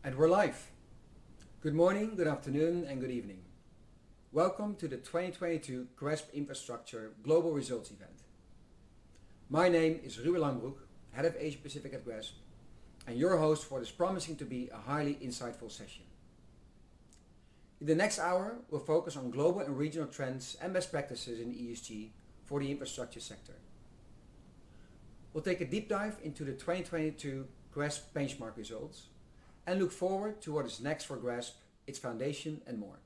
And we're live. Good morning, good afternoon, and good evening. Welcome to the 2022 GRESB Infrastructure Global Results event. My name is Ruben Langbroek, Head of Asia Pacific at GRESB, and your host for this promising to be a highly insightful session. In the next hour, we'll focus on global and regional trends and best practices in ESG for the infrastructure sector. We'll take a deep dive into the 2022 GRESB benchmark results and look forward to what is next for GRESB, its foundation, and more.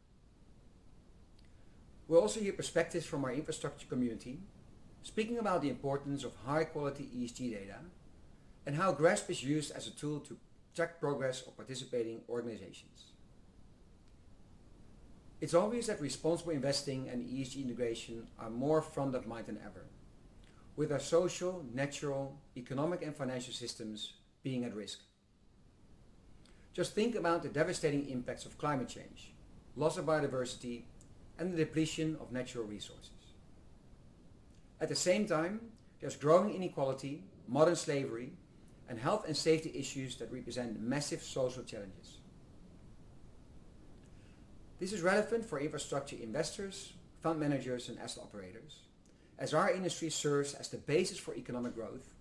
We'll also hear perspectives from our infrastructure community, speaking about the importance of high-quality ESG data and how GRESB is used as a tool to track progress of participating organizations. It's obvious that responsible investing and ESG integration are more front of mind than ever, with our social, natural, economic and financial systems being at risk. Just think about the devastating impacts of climate change, loss of biodiversity, and the depletion of natural resources. At the same time, there's growing inequality, modern slavery, and health and safety issues that represent massive social challenges. This is relevant for infrastructure investors, fund managers, and asset operators, as our industry serves as the basis for economic growth,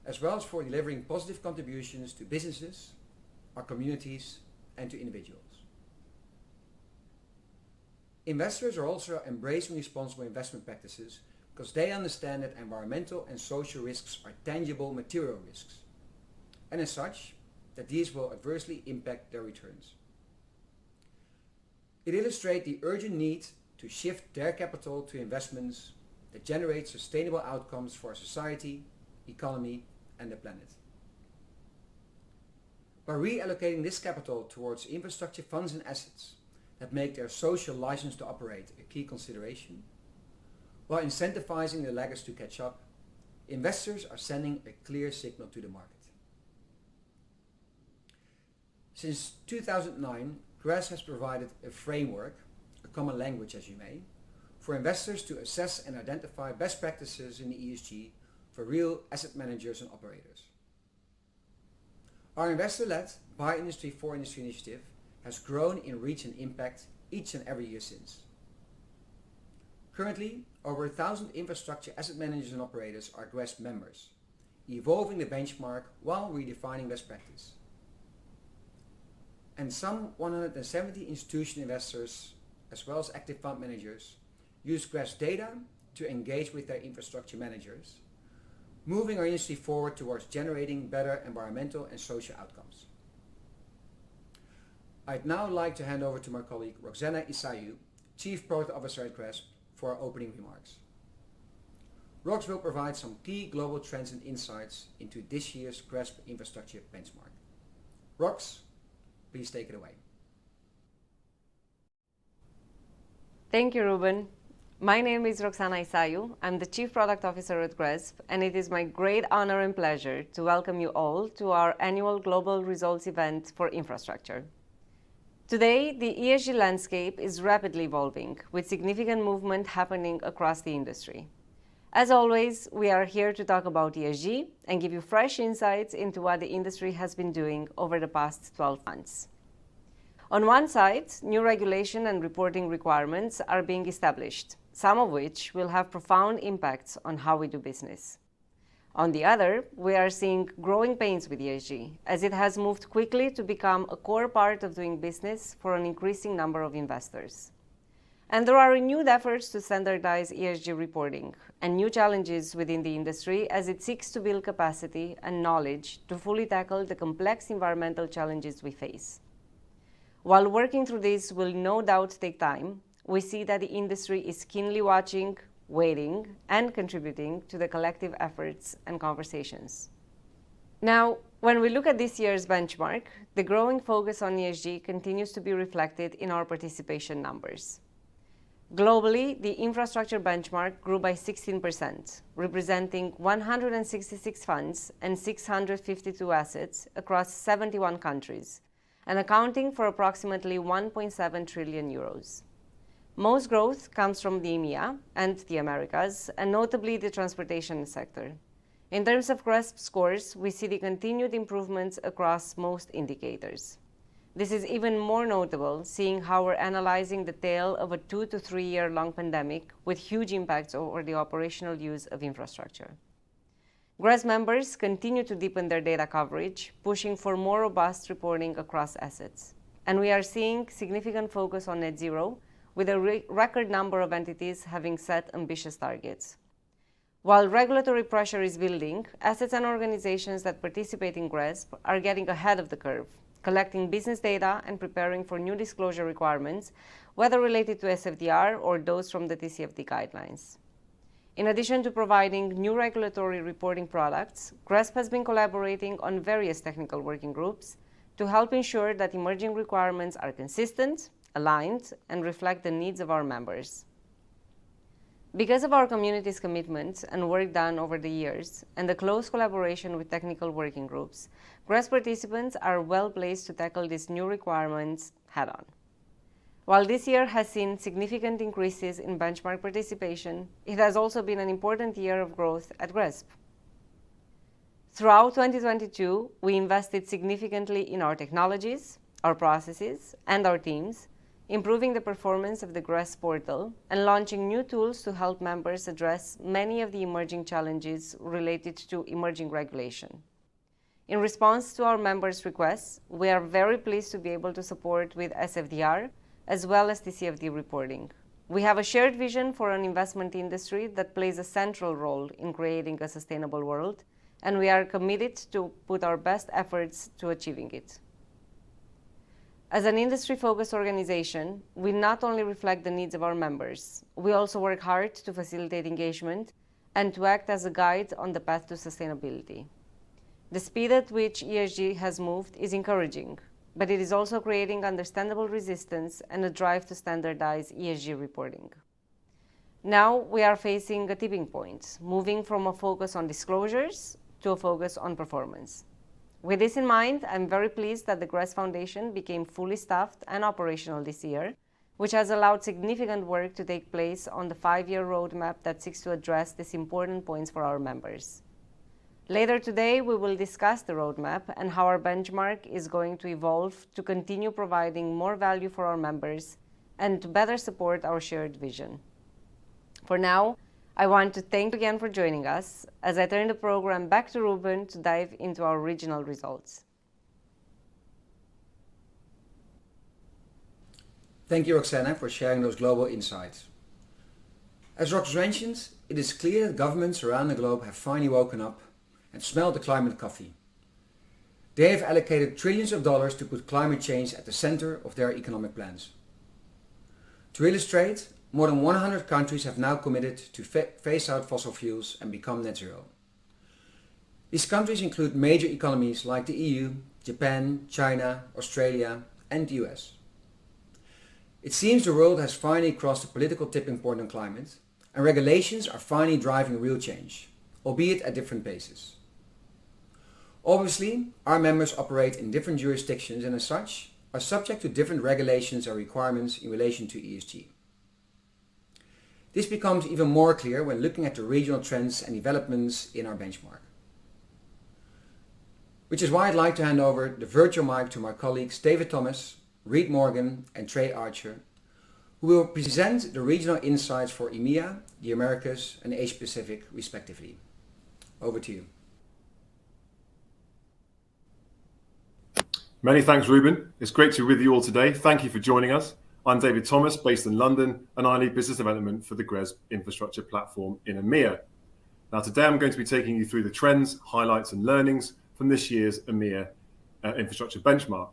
as well as for delivering positive contributions to businesses, our communities, and to individuals. Investors are also embracing responsible investment practices because they understand that environmental and social risks are tangible material risks, and as such, that these will adversely impact their returns. It illustrates the urgent need to shift their capital to investments that generate sustainable outcomes for our society, economy, and the planet. By reallocating this capital towards infrastructure funds and assets that make their social license to operate a key consideration, while incentivizing the laggers to catch up, investors are sending a clear signal to the market. Since 2009, GRESB has provided a framework, a common language as you may, for investors to assess and identify best practices in ESG for real asset managers and operators. Our investor-led By Industry for Industry initiative has grown in reach and impact each and every year since. Currently, over 1,000 infrastructure asset managers and operators are GRESB members, evolving the benchmark while redefining best practice. And some 170 institutional investors, as well as active fund managers, use GRESB data to engage with their infrastructure managers, moving our industry forward towards generating better environmental and social outcomes. I'd now like to hand over to my colleague Roxana Isaiu, Chief Product Officer at GRESB, for our opening remarks. Rox will provide some key global trends and insights into this year's GRESB infrastructure benchmark. Rox, please take it away. Thank you, Ruben. My name is Roxana Isaiu. I'm the Chief Product Officer at GRESB, and it is my great honor and pleasure to welcome you all to our annual Global Results event for infrastructure. Today, the ESG landscape is rapidly evolving, with significant movement happening across the industry. As always, we are here to talk about ESG and give you fresh insights into what the industry has been doing over the past 12 months. On one side, new regulation and reporting requirements are being established, some of which will have profound impacts on how we do business. On the other, we are seeing growing pains with ESG, as it has moved quickly to become a core part of doing business for an increasing number of investors. And there are renewed efforts to standardize ESG reporting and new challenges within the industry as it seeks to build capacity and knowledge to fully tackle the complex environmental challenges we face. While working through this will no doubt take time, we see that the industry is keenly watching, waiting, and contributing to the collective efforts and conversations. Now, when we look at this year's benchmark, the growing focus on ESG continues to be reflected in our participation numbers. Globally, the infrastructure benchmark grew by 16%, representing 166 funds and 652 assets across 71 countries, and accounting for approximately 1.7 trillion euros. Most growth comes from the EMEA and the Americas, and notably the transportation sector. In terms of GRESB scores, we see the continued improvements across most indicators. This is even more notable, seeing how we're analyzing the tale of a 2 to 3 year long pandemic with huge impacts over the operational use of infrastructure. GRESB members continue to deepen their data coverage, pushing for more robust reporting across assets. And we are seeing significant focus on net zero, with a record number of entities having set ambitious targets. While regulatory pressure is building, assets and organizations that participate in GRESB are getting ahead of the curve, collecting business data and preparing for new disclosure requirements, whether related to SFDR or those from the TCFD guidelines. In addition to providing new regulatory reporting products, GRESB has been collaborating on various technical working groups to help ensure that emerging requirements are consistent, aligned, and reflect the needs of our members. Because of our community's commitment and work done over the years, and the close collaboration with technical working groups, GRESB participants are well placed to tackle these new requirements head-on. While this year has seen significant increases in benchmark participation, it has also been an important year of growth at GRESB. Throughout 2022, we invested significantly in our technologies, our processes, and our teams, improving the performance of the GRESB portal and launching new tools to help members address many of the emerging challenges related to emerging regulation. In response to our members' requests, we are very pleased to be able to support with SFDR as well as TCFD reporting. We have a shared vision for an investment industry that plays a central role in creating a sustainable world, and we are committed to put our best efforts to achieving it. As an industry-focused organization, we not only reflect the needs of our members, we also work hard to facilitate engagement and to act as a guide on the path to sustainability. The speed at which ESG has moved is encouraging, but it is also creating understandable resistance and a drive to standardize ESG reporting. Now we are facing a tipping point, moving from a focus on disclosures to a focus on performance. With this in mind, I'm very pleased that the GRESB Foundation became fully staffed and operational this year, which has allowed significant work to take place on the 5-year roadmap that seeks to address these important points for our members. Later today, we will discuss the roadmap and how our benchmark is going to evolve to continue providing more value for our members and to better support our shared vision. For now, I want to thank you again for joining us as I turn the program back to Ruben to dive into our regional results. Thank you, Roxana, for sharing those global insights. As Rox mentioned, it is clear that governments around the globe have finally woken up and smelled the climate coffee. They have allocated trillions of dollars to put climate change at the center of their economic plans. To illustrate, more than 100 countries have now committed to phase out fossil fuels and become net zero. These countries include major economies like the EU, Japan, China, Australia, and the US. It seems the world has finally crossed a political tipping point on climate, and regulations are finally driving real change, albeit at different paces. Obviously, our members operate in different jurisdictions and as such are subject to different regulations and requirements in relation to ESG. This becomes even more clear when looking at the regional trends and developments in our benchmark. Which is why I'd like to hand over the virtual mic to my colleagues David Thomas, Reed Morgan and Trey Archer, who will present the regional insights for EMEA, the Americas and Asia Pacific respectively. Over to you. Many thanks, Ruben. It's great to be with you all today. Thank you for joining us. I'm David Thomas, based in London, and I lead business development for the GRESB infrastructure platform in EMEA. Now, today I'm going to be taking you through the trends, highlights, and learnings from this year's EMEA infrastructure benchmark.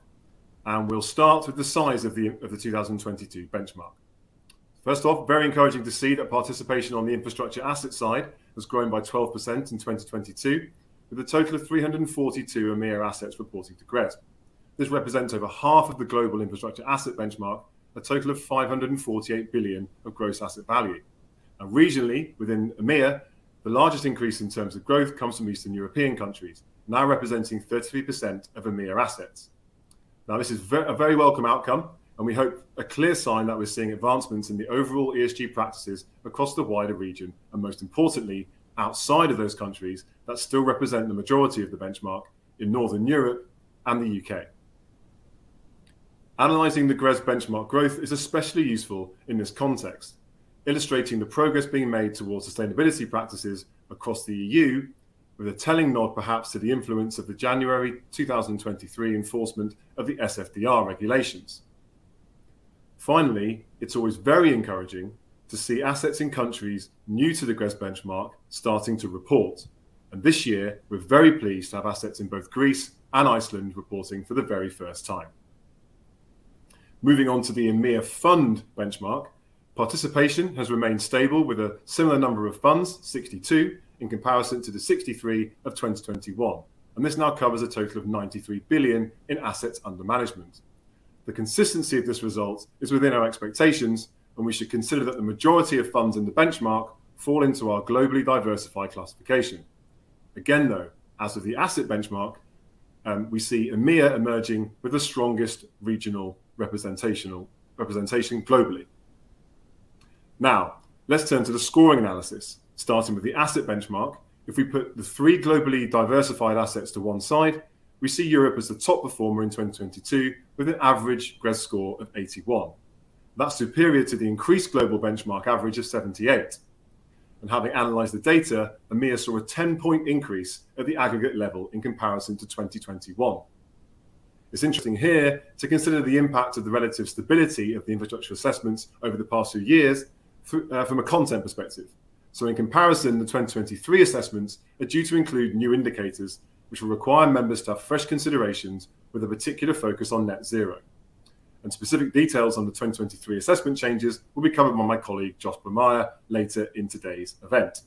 And we'll start with the size of the 2022 benchmark. First off, very encouraging to see that participation on the infrastructure asset side has grown by 12% in 2022, with a total of 342 EMEA assets reporting to GRESB. This represents over half of the global infrastructure asset benchmark, a total of 548 billion of gross asset value. And regionally, within EMEA, the largest increase in terms of growth comes from Eastern European countries, now representing 33% of EMEA assets. Now, this is a very welcome outcome, and we hope a clear sign that we're seeing advancements in the overall ESG practices across the wider region, and most importantly, outside of those countries that still represent the majority of the benchmark in Northern Europe and the UK. Analysing the GRESB benchmark growth is especially useful in this context, illustrating the progress being made towards sustainability practices across the EU, with a telling nod perhaps to the influence of the January 2023 enforcement of the SFDR regulations. Finally, it's always very encouraging to see assets in countries new to the GRESB benchmark starting to report. And this year, we're very pleased to have assets in both Greece and Iceland reporting for the very first time. Moving on to the EMEA fund benchmark, participation has remained stable with a similar number of funds, 62, in comparison to the 63 of 2021. And this now covers a total of 93 billion in assets under management. The consistency of this result is within our expectations, and we should consider that the majority of funds in the benchmark fall into our globally diversified classification. Again, though, as with the asset benchmark, we see EMEA emerging with the strongest regional representation globally. Now, let's turn to the scoring analysis. Starting with the asset benchmark, if we put the three globally diversified assets to one side, we see Europe as the top performer in 2022 with an average GRESB score of 81. That's superior to the increased global benchmark average of 78. And having analysed the data, EMEA saw a 10-point increase at the aggregate level in comparison to 2021. It's interesting here to consider the impact of the relative stability of the infrastructure assessments over the past few years from a content perspective. So in comparison, the 2023 assessments are due to include new indicators, which will require members to have fresh considerations with a particular focus on net zero. And specific details on the 2023 assessment changes will be covered by my colleague Josh Meyer later in today's event.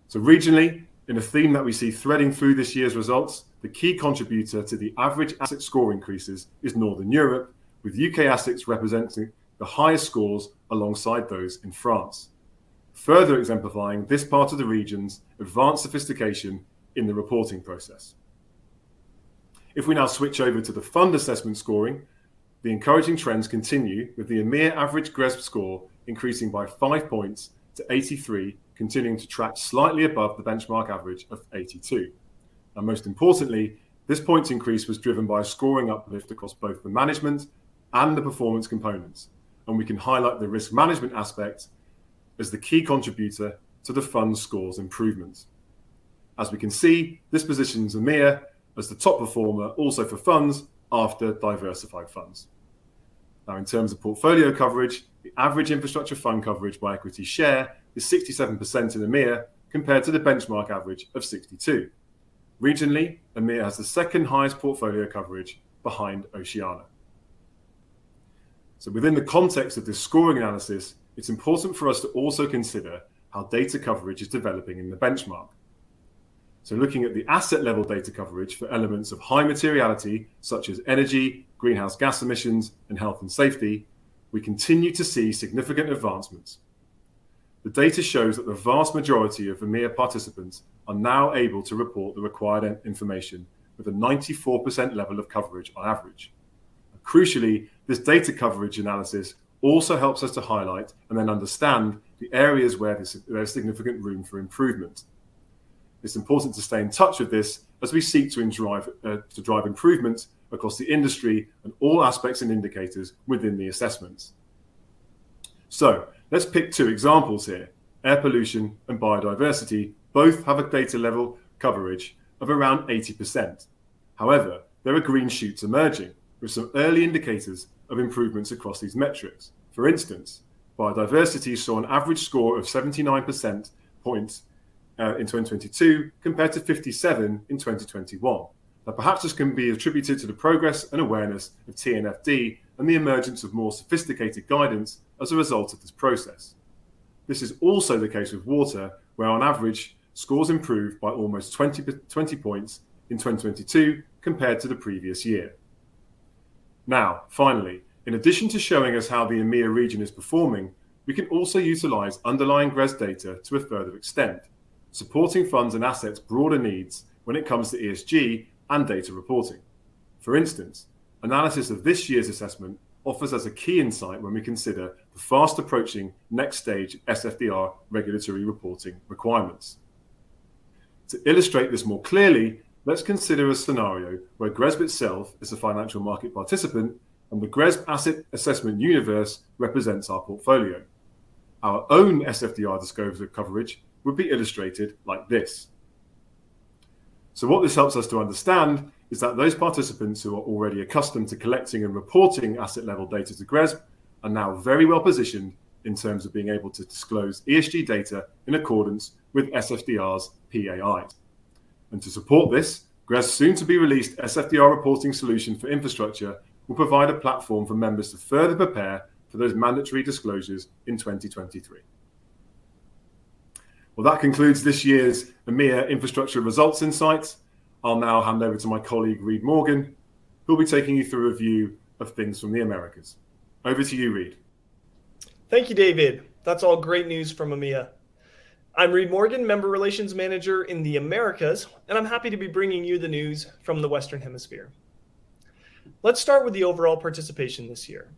So regionally, in a theme that we see threading through this year's results, the key contributor to the average asset score increases is Northern Europe, with UK assets representing the highest scores alongside those in France, further exemplifying this part of the region's advanced sophistication in the reporting process. If we now switch over to the fund assessment scoring, the encouraging trends continue, with the EMEA average GRESB score increasing by 5 points to 83, continuing to track slightly above the benchmark average of 82. And most importantly, this points increase was driven by a scoring uplift across both the management and the performance components. And we can highlight the risk management aspect as the key contributor to the fund scores improvement. As we can see, this positions EMEA as the top performer also for funds after diversified funds. Now, in terms of portfolio coverage, the average infrastructure fund coverage by equity share is 67% in EMEA compared to the benchmark average of 62. Regionally, EMEA has the second highest portfolio coverage behind Oceania. So within the context of this scoring analysis, it's important for us to also consider how data coverage is developing in the benchmark. So looking at the asset level data coverage for elements of high materiality, such as energy, greenhouse gas emissions, and health and safety, we continue to see significant advancements. The data shows that the vast majority of EMEA participants are now able to report the required information with a 94% level of coverage on average. Crucially, this data coverage analysis also helps us to highlight and then understand the areas where there's significant room for improvement. It's important to stay in touch with this as we seek to drive improvement across the industry and all aspects and indicators within the assessments. So let's pick two examples here. Air pollution and biodiversity both have a data level coverage of around 80%. However, there are green shoots emerging with some early indicators of improvements across these metrics. For instance, biodiversity saw an average score of 79% points in 2022 compared to 57 in 2021. Now, perhaps this can be attributed to the progress and awareness of TNFD and the emergence of more sophisticated guidance as a result of this process. This is also the case with water, where on average, scores improved by almost 20 points in 2022 compared to the previous year. Now, finally, in addition to showing us how the EMEA region is performing, we can also utilize underlying GRESB data to a further extent, supporting funds and assets' broader needs when it comes to ESG and data reporting. For instance, analysis of this year's assessment offers us a key insight when we consider the fast approaching next stage SFDR regulatory reporting requirements. To illustrate this more clearly, let's consider a scenario where GRESB itself is a financial market participant and the GRESB Asset Assessment Universe represents our portfolio. Our own SFDR disclosure coverage would be illustrated like this. So what this helps us to understand is that those participants who are already accustomed to collecting and reporting asset level data to GRESB are now very well positioned in terms of being able to disclose ESG data in accordance with SFDR's PAIs. And to support this, GRESB's soon to be released SFDR reporting solution for infrastructure will provide a platform for members to further prepare for those mandatory disclosures in 2023. Well, that concludes this year's EMEA Infrastructure Results Insights. I'll now hand over to my colleague, Reid Morgan, who'll be taking you through a review of things from the Americas. Over to you, Reid. Thank you, David. That's all great news from EMEA. I'm Reid Morgan, Member Relations Manager in the Americas, and I'm happy to be bringing you the news from the Western Hemisphere. Let's start with the overall participation this year.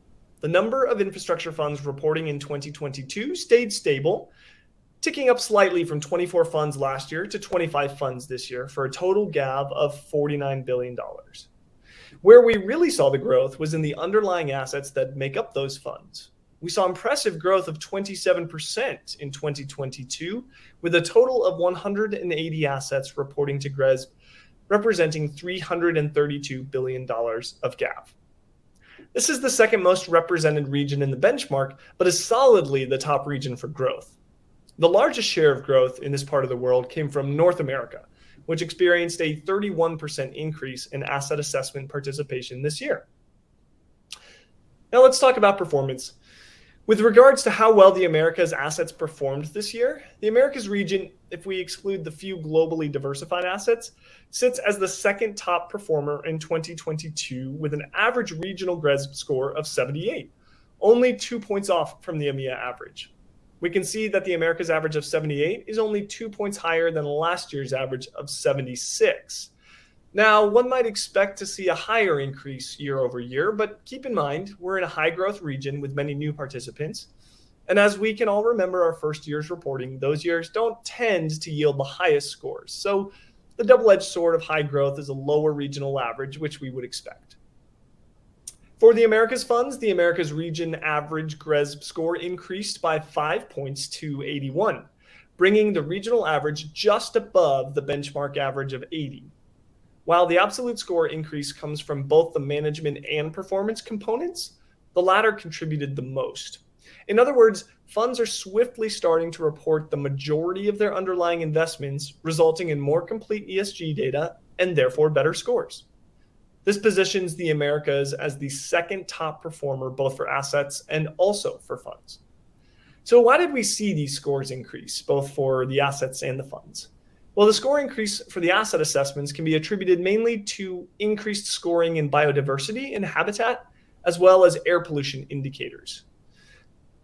The number of infrastructure funds reporting in 2022 stayed stable, ticking up slightly from 24 funds last year to 25 funds this year for a total GAV of $49 billion. Where we really saw the growth was in the underlying assets that make up those funds. We saw impressive growth of 27% in 2022, with a total of 180 assets reporting to GRESB, representing $332 billion of GAV. This is the second most represented region in the benchmark, but is solidly the top region for growth. The largest share of growth in this part of the world came from North America, which experienced a 31% increase in asset assessment participation this year. Now let's talk about performance. With regards to how well the Americas assets performed this year, the Americas region, if we exclude the few globally diversified assets, sits as the second top performer in 2022 with an average regional GRESB score of 78, only 2 points off from the EMEA average. We can see that the Americas average of 78 is only 2 points higher than last year's average of 76. Now, one might expect to see a higher increase year over year, but keep in mind, we're in a high growth region with many new participants. And as we can all remember our first year's reporting, those years don't tend to yield the highest scores. So the double-edged sword of high growth is a lower regional average, which we would expect. For the Americas funds, the Americas region average GRESB score increased by 5 points to 81, bringing the regional average just above the benchmark average of 80. While the absolute score increase comes from both the management and performance components, the latter contributed the most. In other words, funds are swiftly starting to report the majority of their underlying investments, resulting in more complete ESG data and therefore better scores. This positions the Americas as the second top performer, both for assets and also for funds. So why did we see these scores increase, both for the assets and the funds? Well, the score increase for the asset assessments can be attributed mainly to increased scoring in biodiversity and habitat, as well as air pollution indicators.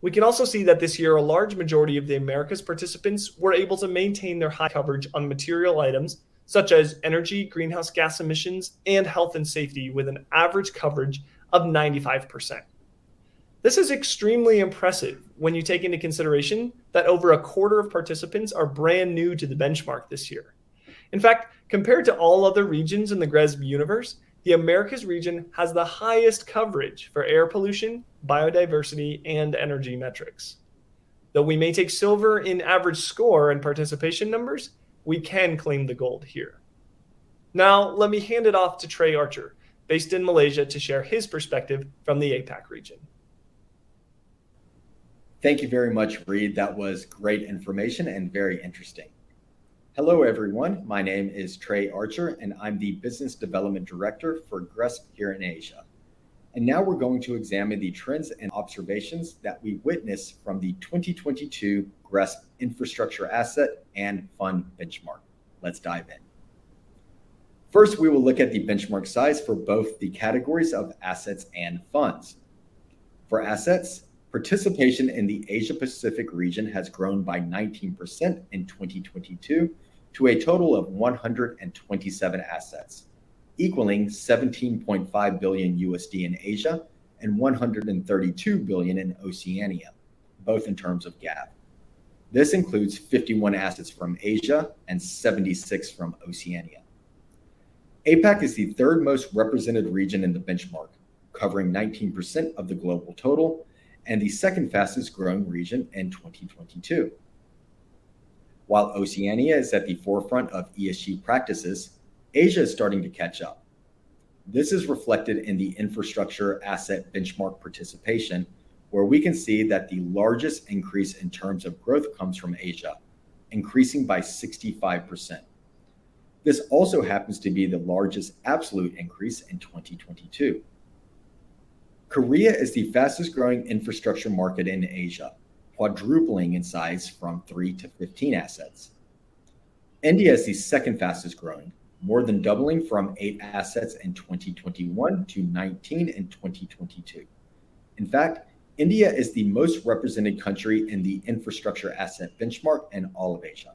We can also see that this year, a large majority of the Americas participants were able to maintain their high coverage on material items such as energy, greenhouse gas emissions, and health and safety with an average coverage of 95%. This is extremely impressive when you take into consideration that over a quarter of participants are brand new to the benchmark this year. In fact, compared to all other regions in the GRESB universe, the Americas region has the highest coverage for air pollution, biodiversity, and energy metrics. Though we may take silver in average score and participation numbers, we can claim the gold here. Now, let me hand it off to Trey Archer, based in Malaysia, to share his perspective from the APAC region. Thank you very much, Reid. That was great information and very interesting. Hello, everyone. My name is Trey Archer, and I'm the Business Development Director for GRESB here in Asia. And now we're going to examine the trends and observations that we witnessed from the 2022 GRESB Infrastructure Asset and Fund Benchmark. Let's dive in. First, we will look at the benchmark size for both the categories of assets and funds. For assets, participation in the Asia-Pacific region has grown by 19% in 2022 to a total of 127 assets, equaling 17.5 billion USD in Asia and 132 billion in Oceania, both in terms of GAV. This includes 51 assets from Asia and 76 from Oceania. APAC is the third most represented region in the benchmark, covering 19% of the global total, and the second fastest growing region in 2022. While Oceania is at the forefront of ESG practices, Asia is starting to catch up. This is reflected in the infrastructure asset benchmark participation, where we can see that the largest increase in terms of growth comes from Asia, increasing by 65%. This also happens to be the largest absolute increase in 2022. Korea is the fastest growing infrastructure market in Asia, quadrupling in size from 3 to 15 assets. India is the second fastest growing, more than doubling from 8 assets in 2021 to 19 in 2022. In fact, India is the most represented country in the infrastructure asset benchmark in all of Asia.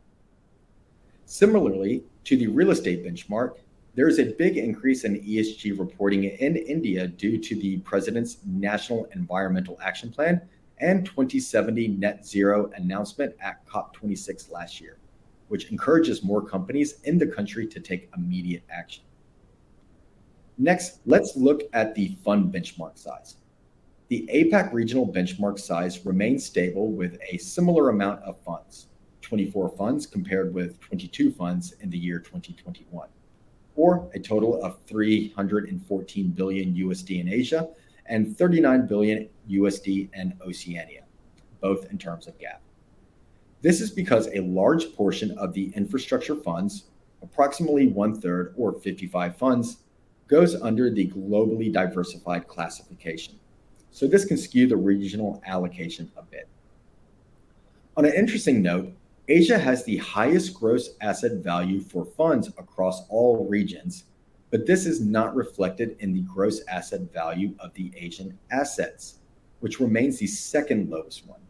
Similarly to the real estate benchmark, there is a big increase in ESG reporting in India due to the President's National Environmental Action Plan and 2070 net zero announcement at COP26 last year, which encourages more companies in the country to take immediate action. Next, let's look at the fund benchmark size. The APAC regional benchmark size remains stable with a similar amount of funds, 24 funds compared with 22 funds in the year 2021, or a total of 314 billion USD in Asia and 39 billion USD in Oceania, both in terms of GAAP. This is because a large portion of the infrastructure funds, approximately 1/3 or 55 funds, goes under the globally diversified classification. So this can skew the regional allocation a bit. On an interesting note, Asia has the highest gross asset value for funds across all regions, but this is not reflected in the gross asset value of the Asian assets, which remains the second lowest one.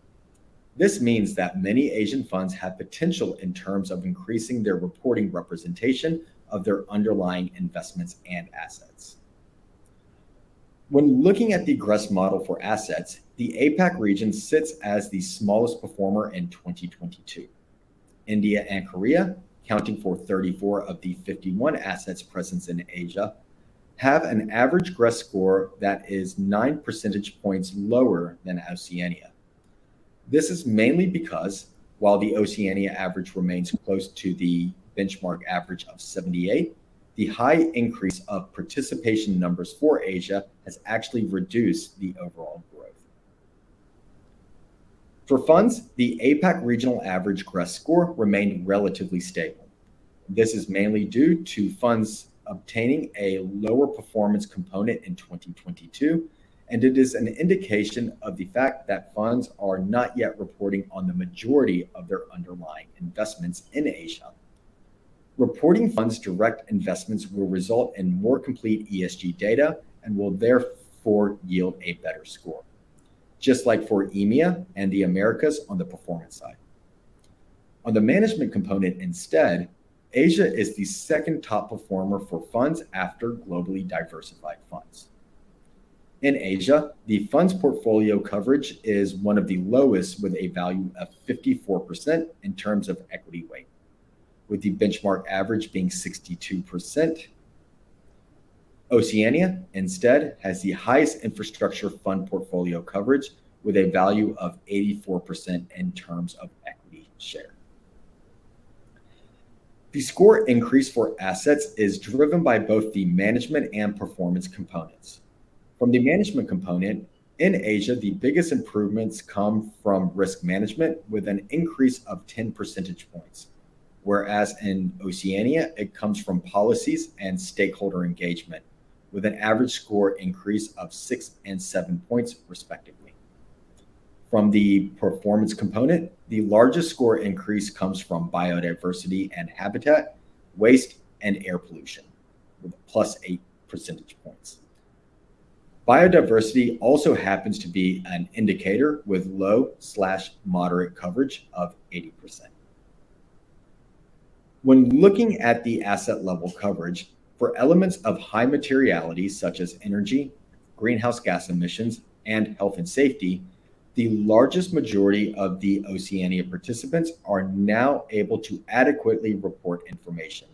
This means that many Asian funds have potential in terms of increasing their reporting representation of their underlying investments and assets. When looking at the GRESB model for assets, the APAC region sits as the smallest performer in 2022. India and Korea, accounting for 34 of the 51 assets present in Asia, have an average GRESB score that is 9 percentage points lower than Oceania. This is mainly because while the Oceania average remains close to the benchmark average of 78, the high increase of participation numbers for Asia has actually reduced the overall growth. For funds, the APAC regional average GRESB score remained relatively stable. This is mainly due to funds obtaining a lower performance component in 2022, and it is an indication of the fact that funds are not yet reporting on the majority of their underlying investments in Asia. Reporting funds' direct investments will result in more complete ESG data and will therefore yield a better score, just like for EMEA and the Americas on the performance side. On the management component instead, Asia is the second top performer for funds after globally diversified funds. In Asia, the fund's portfolio coverage is one of the lowest with a value of 54% in terms of equity weight, with the benchmark average being 62%. Oceania, instead, has the highest infrastructure fund portfolio coverage with a value of 84% in terms of equity share. The score increase for assets is driven by both the management and performance components. From the management component, in Asia, the biggest improvements come from risk management with an increase of 10 percentage points, whereas in Oceania, it comes from policies and stakeholder engagement, with an average score increase of 6 and 7 points, respectively. From the performance component, the largest score increase comes from biodiversity and habitat, waste, and air pollution, with +8 percentage points. Biodiversity also happens to be an indicator with low/moderate coverage of 80%. When looking at the asset level coverage, for elements of high materiality such as energy, greenhouse gas emissions, and health and safety, the largest majority of the Oceania participants are now able to adequately report information,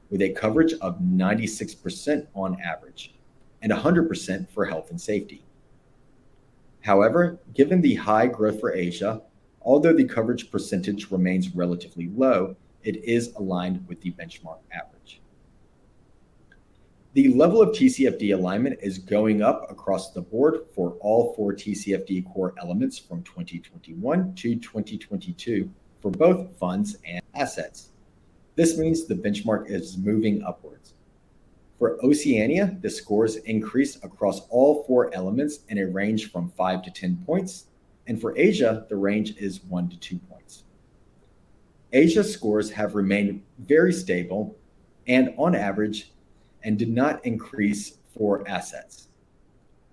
with a coverage of 96% on average. and 100% for health and safety. However, given the high growth for Asia, although the coverage percentage remains relatively low, it is aligned with the benchmark average. The level of TCFD alignment is going up across the board for all 4 TCFD core elements from 2021 to 2022 for both funds and assets. This means the benchmark is moving upwards. For Oceania, the scores increased across all 4 elements in a range from 5 to 10 points, and for Asia, the range is 1 to 2 points. Asia's scores have remained very stable and on average, and did not increase for assets.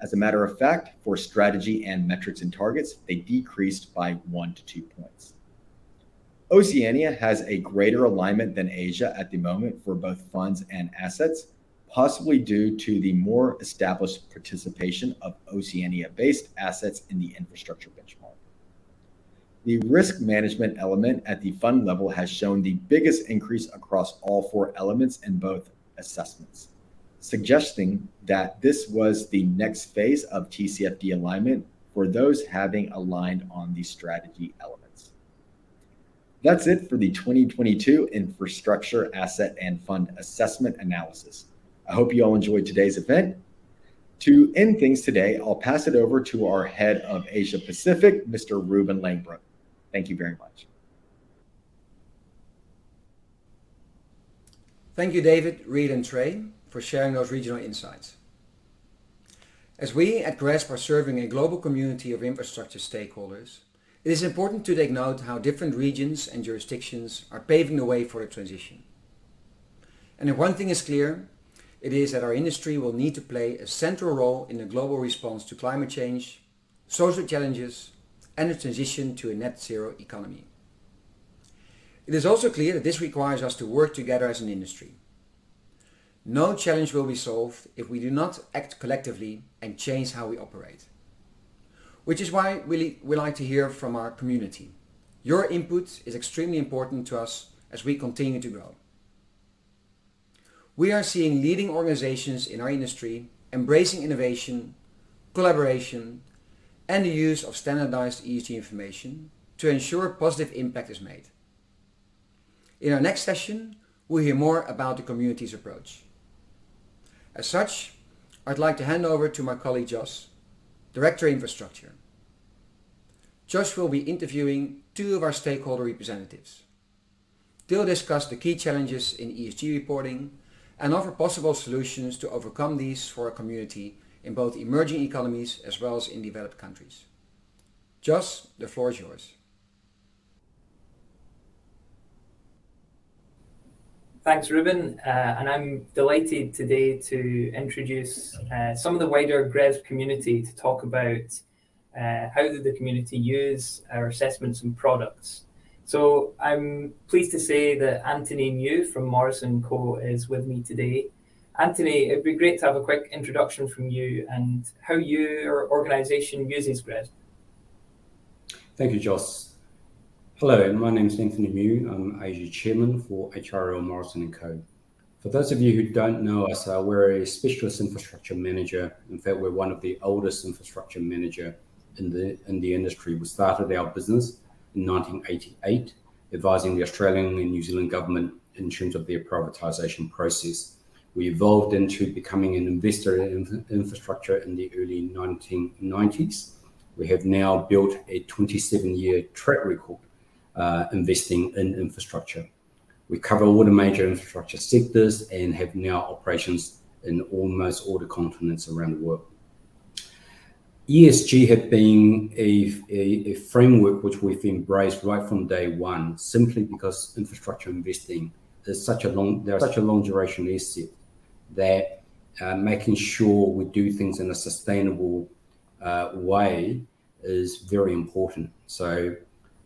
As a matter of fact, for strategy and metrics and targets, they decreased by 1 to 2 points. Oceania has a greater alignment than Asia at the moment for both funds and assets, possibly due to the more established participation of Oceania-based assets in the infrastructure benchmark. The risk management element at the fund level has shown the biggest increase across all 4 elements in both assessments, suggesting that this was the next phase of TCFD alignment for those having aligned on the strategy elements. That's it for the 2022 Infrastructure Asset and Fund Assessment Analysis. I hope you all enjoyed today's event. To end things today, I'll pass it over to our head of Asia Pacific, Mr. Ruben Langbroek. Thank you very much. Thank you, David, Reed, and Trey, for sharing those regional insights. As we at GRESB are serving a global community of infrastructure stakeholders, it is important to take note how different regions and jurisdictions are paving the way for the transition. And if one thing is clear, it is that our industry will need to play a central role in the global response to climate change, social challenges, and the transition to a net zero economy. It is also clear that this requires us to work together as an industry. No challenge will be solved if we do not act collectively and change how we operate. Which is why we like to hear from our community. Your input is extremely important to us as we continue to grow. We are seeing leading organizations in our industry embracing innovation, collaboration, and the use of standardized ESG information to ensure positive impact is made. In our next session, we'll hear more about the community's approach. As such, I'd like to hand over to my colleague Josh, Director Infrastructure. Josh will be interviewing 2 of our stakeholder representatives. They'll discuss the key challenges in ESG reporting and offer possible solutions to overcome these for our community in both emerging economies as well as in developed countries. Josh, the floor is yours. Thanks, Ruben, and I'm delighted today to introduce some of the wider GRESB community to talk about how did the community use our assessments and products. So I'm pleased to say that Anthony Mew from Morrison & Co. is with me today. Anthony, it'd be great to have a quick introduction from you and how your organization uses GRESB. Thank you, Joss. Hello, my name is Anthony Mew. I'm Asia Chairman for HRL Morrison & Co. For those of you who don't know us, we're a specialist infrastructure manager. In fact, we're one of the oldest infrastructure manager in the industry. We started our business in 1988, advising the Australian and New Zealand government in terms of their privatisation process. We evolved into becoming an investor in infrastructure in the early 1990s. We have now built a 27-year track record investing in infrastructure. We cover all the major infrastructure sectors and have now operations in almost all the continents around the world. ESG has been a framework which we've embraced right from day one, simply because infrastructure investing is such a long duration asset that making sure we do things in a sustainable way is very important. So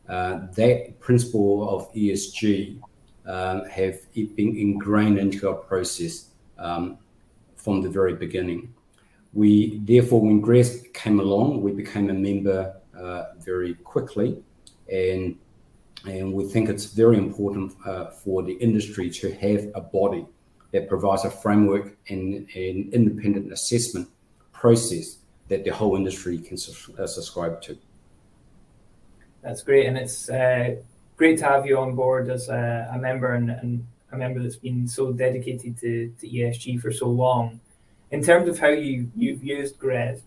that principle of ESG have been ingrained into our process from the very beginning. We therefore, when GRESB came along, we became a member very quickly, and we think it's very important for the industry to have a body that provides a framework and an independent assessment process that the whole industry can subscribe to. That's great, and it's great to have you on board as a member and a member that's been so dedicated to ESG for so long. In terms of how you've used GRESB,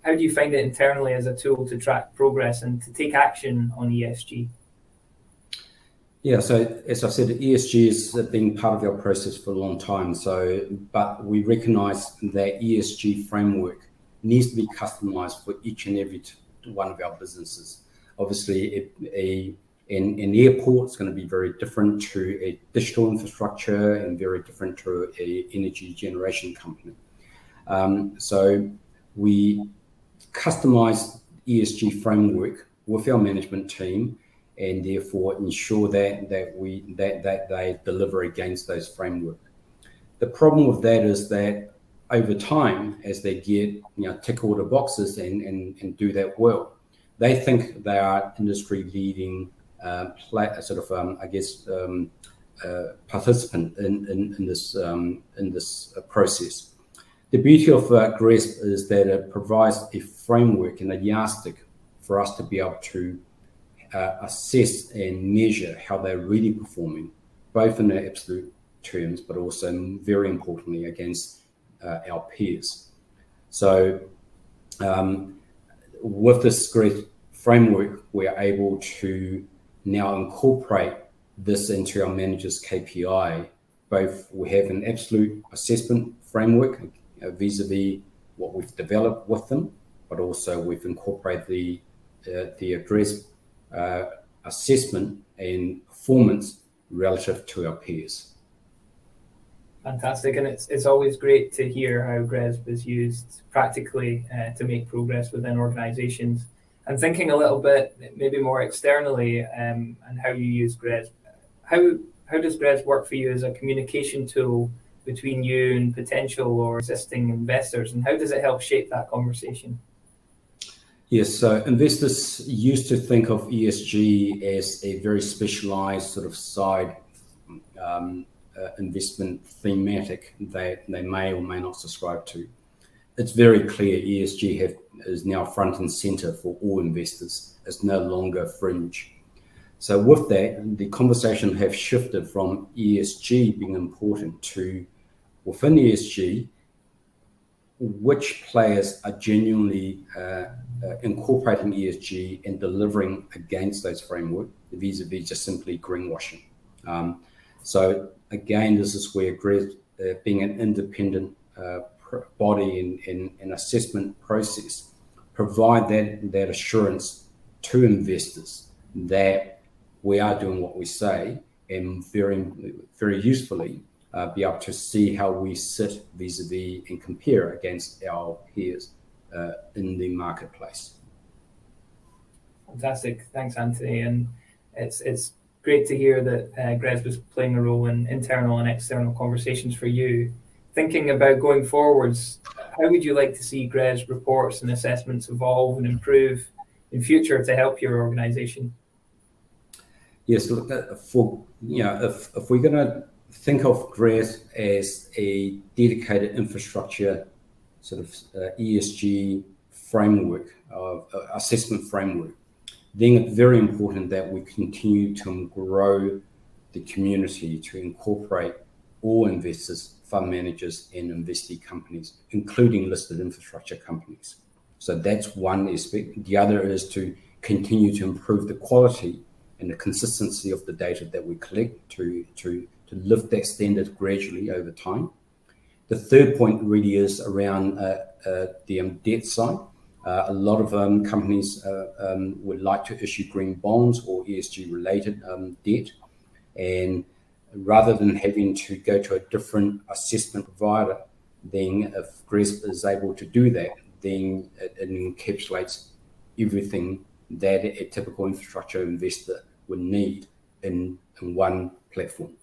how do you find it internally as a tool to track progress and to take action on ESG? Yeah, so as I said, ESG has been part of our process for a long time. But we recognise that ESG framework needs to be customised for each and every one of our businesses. Obviously, an airport is going to be very different to a digital infrastructure and very different to an energy generation company. So we customise ESG framework with our management team, and therefore ensure that they deliver against those framework. The problem with that is that over time, as they get tick all the boxes and do that well, they think they are industry leading participant in this process. The beauty of GRESB is that it provides a framework and a yardstick for us to be able to assess and measure how they're really performing, both in their absolute terms, but also very importantly against our peers. So with this GRESB framework, we're able to now incorporate this into our managers' KPI. Both we have an absolute assessment framework vis-a-vis what we've developed with them, but also we've incorporated the GRESB assessment and performance relative to our peers. Fantastic, and it's always great to hear how GRESB is used practically to make progress within organisations. And thinking a little bit, maybe more externally, and how you use GRESB. How does GRESB work for you as a communication tool between you and potential or existing investors, and how does it help shape that conversation? Yes, so investors used to think of ESG as a very specialized sort of side investment thematic that they may or may not subscribe to. It's very clear ESG is now front and center for all investors. It's no longer fringe. So with that, the conversation have shifted from ESG being important to, within ESG, which players are genuinely incorporating ESG and delivering against those framework, vis-a-vis just simply greenwashing. So again, this is where GRESB, being an independent body in assessment process, provide that assurance to investors that we are doing what we say, and very, very usefully be able to see how we sit vis-a-vis and compare against our peers in the marketplace. Fantastic, thanks Anthony, and it's great to hear that GRESB is playing a role in internal and external conversations for you. Thinking about going forwards, how would you like to see GRESB reports and assessments evolve and improve in future to help your organisation? Yes, look, if we're going to think of GRESB as a dedicated infrastructure sort of ESG framework, assessment framework, then it's very important that we continue to grow the community to incorporate all investors, fund managers, and investee companies, including listed infrastructure companies. So that's one aspect. The other is to continue to improve the quality and the consistency of the data that we collect to lift that standard gradually over time. The third point really is around the debt side. A lot of companies would like to issue green bonds or ESG related debt, and rather than having to go to a different assessment provider, then if GRESB is able to do that, then it encapsulates everything that a typical infrastructure investor would need in one platform.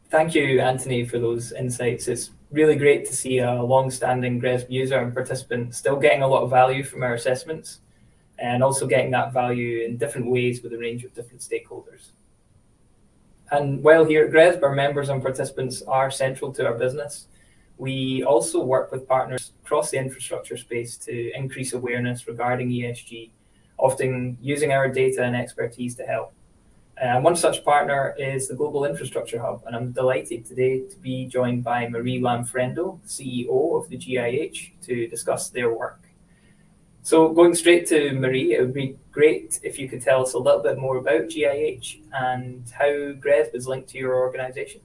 Thank you, Anthony, for those insights. It's really great to see a long-standing GRESB user and participant still getting a lot of value from our assessments, and also getting that value in different ways with a range of different stakeholders. And while here at GRESB, our members and participants are central to our business, we also work with partners across the infrastructure space to increase awareness regarding ESG, often using our data and expertise to help. One such partner is the Global Infrastructure Hub, and I'm delighted today to be joined by Marie Lanfrendo, CEO of the GIH, to discuss their work. So going straight to Marie, it would be great if you could tell us a little bit more about GIH and how GRESB is linked to your organization.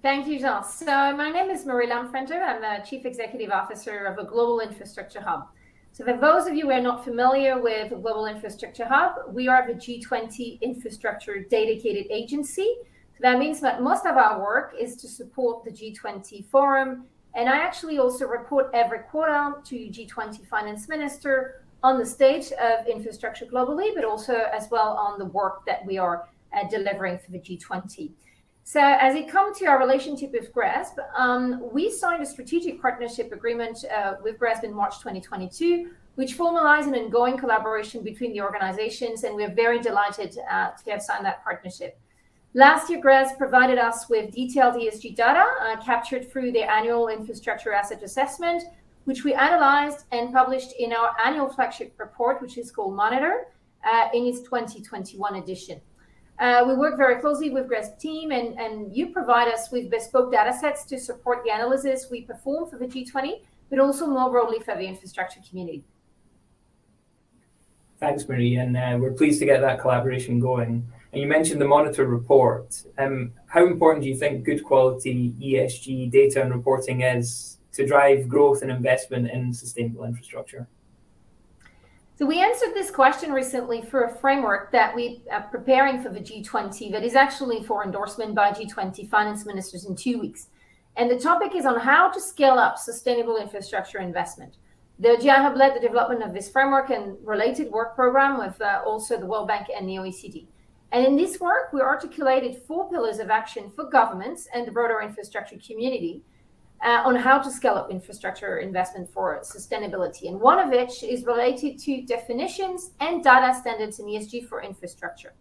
Thank you, Joss. So my name is Marie Lanfrendo. I'm the Chief Executive Officer of a Global Infrastructure Hub. So for those of you who are not familiar with the Global Infrastructure Hub, we are the G20 infrastructure dedicated agency. So that means that most of our work is to support the G20 forum. And I actually also report every quarter to G20 finance minister on the state of infrastructure globally, but also as well on the work that we are delivering for the G20. So as it comes to our relationship with GRESB, we signed a strategic partnership agreement with GRESB in March 2022, which formalized an ongoing collaboration between the organizations, and we're very delighted to have signed that partnership. Last year, GRESB provided us with detailed ESG data captured through their annual infrastructure asset assessment, which we analyzed and published in our annual flagship report, which is called Monitor, in its 2021 edition. We work very closely with GRESB team, and you provide us with bespoke data sets to support the analysis we perform for the G20, but also more broadly for the infrastructure community. Thanks, Marie, and we're pleased to get that collaboration going. And you mentioned the Monitor report. How important do you think good quality ESG data and reporting is to drive growth and investment in sustainable infrastructure? So we answered this question recently for a framework that we are preparing for the G20 that is actually for endorsement by G20 finance ministers in 2 weeks. And the topic is on how to scale up sustainable infrastructure investment. The GI Hub led the development of this framework and related work program with also the World Bank and the OECD. And in this work, we articulated 4 pillars of action for governments and the broader infrastructure community on how to scale up infrastructure investment for sustainability. And one of which is related to definitions and data standards in ESG for infrastructure.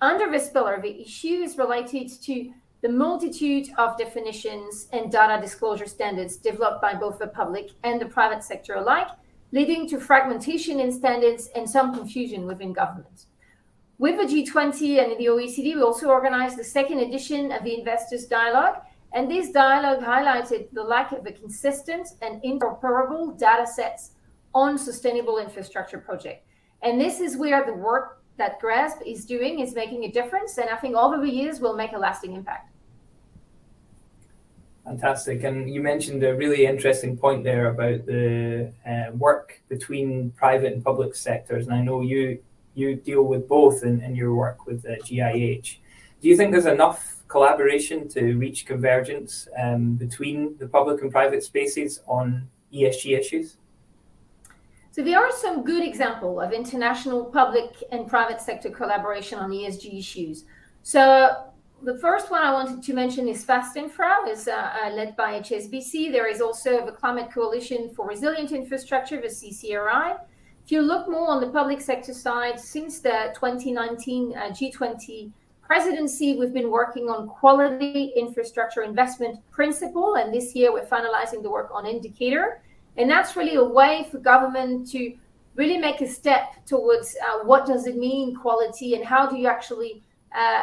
Under this pillar, the issue is related to the multitude of definitions and data disclosure standards developed by both the public and the private sector alike, leading to fragmentation in standards and some confusion within governments. With the G20 and the OECD, we also organized the second edition of the Investors Dialogue, and this dialogue highlighted the lack of a consistent and interoperable data sets on sustainable infrastructure projects. And this is where the work that GRESB is doing is making a difference, and I think over the years will make a lasting impact. Fantastic. And you mentioned a really interesting point there about the work between private and public sectors. And I know you deal with both in your work with GIH. Do you think there's enough collaboration to reach convergence between the public and private spaces on ESG issues? So there are some good examples of international public and private sector collaboration on ESG issues. So the first one I wanted to mention is Fast Infra, is led by HSBC. There is also the Climate Coalition for Resilient Infrastructure, the CCRI. If you look more on the public sector side, since the 2019 G20 presidency, we've been working on quality infrastructure investment principle, and this year we're finalizing the work on indicator. And that's really a way for government to really make a step towards what does it mean quality, and how do you actually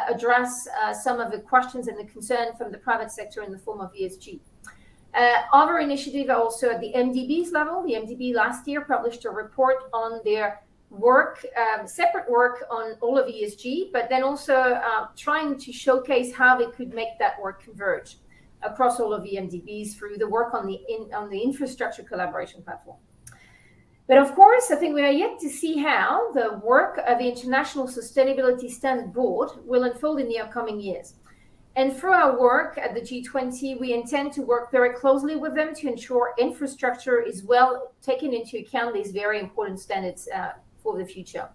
address some of the questions and the concern from the private sector in the form of ESG. Other initiatives are also at the MDB's level. The MDB last year published a report on their work, separate work on all of ESG, but then also trying to showcase how they could make that work converge across all of the MDBs through the work on the infrastructure collaboration platform. But of course, I think we are yet to see how the work of the International Sustainability Standard Board will unfold in the upcoming years. And through our work at the G20, we intend to work very closely with them to ensure infrastructure is well taken into account these very important standards for the future.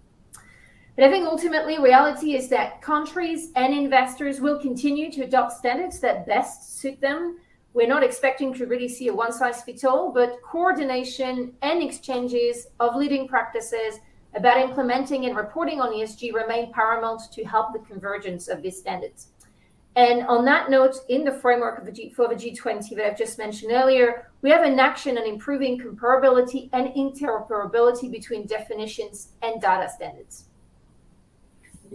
But I think ultimately reality is that countries and investors will continue to adopt standards that best suit them. We're not expecting to really see a one-size-fits-all, but coordination and exchanges of leading practices about implementing and reporting on ESG remain paramount to help the convergence of these standards. And on that note, in the framework of for the G20 that I've just mentioned earlier, we have an action on improving comparability and interoperability between definitions and data standards.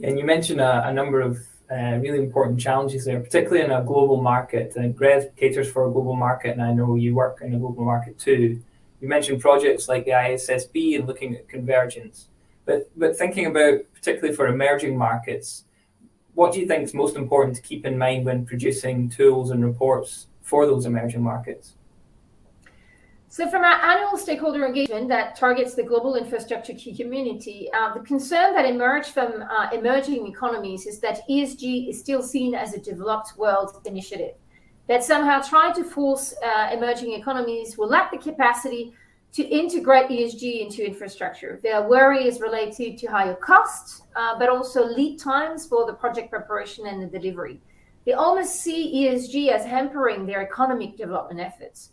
And you mentioned a number of really important challenges there, particularly in a global market. And GRESB caters for a global market, and I know you work in a global market too. You mentioned projects like the ISSB and looking at convergence. But thinking about, particularly for emerging markets, what do you think is most important to keep in mind when producing tools and reports for those emerging markets? So from our annual stakeholder engagement that targets the global infrastructure key community, the concern that emerged from emerging economies is that ESG is still seen as a developed world initiative, that somehow trying to force emerging economies will lack the capacity to integrate ESG into infrastructure. Their worry is related to higher costs, but also lead times for the project preparation and the delivery. They almost see ESG as hampering their economic development efforts.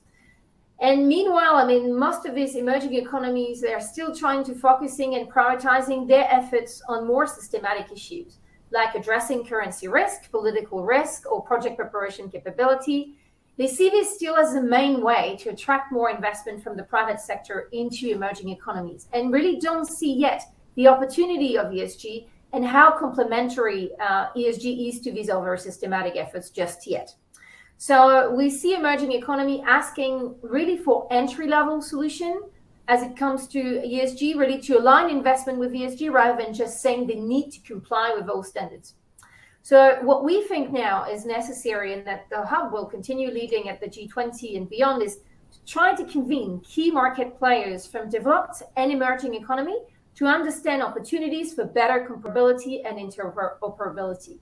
And meanwhile, I mean, most of these emerging economies, they are still trying to focusing and prioritizing their efforts on more systematic issues, like addressing currency risk, political risk, or project preparation capability. They see this still as the main way to attract more investment from the private sector into emerging economies, and really don't see yet the opportunity of ESG and how complementary ESG is to these other systematic efforts just yet. So we see emerging economy asking really for entry-level solution as it comes to ESG, really to align investment with ESG rather than just saying they need to comply with those standards. So what we think now is necessary, and that the Hub will continue leading at the G20 and beyond, is to try to convene key market players from developed and emerging economy to understand opportunities for better comparability and interoperability.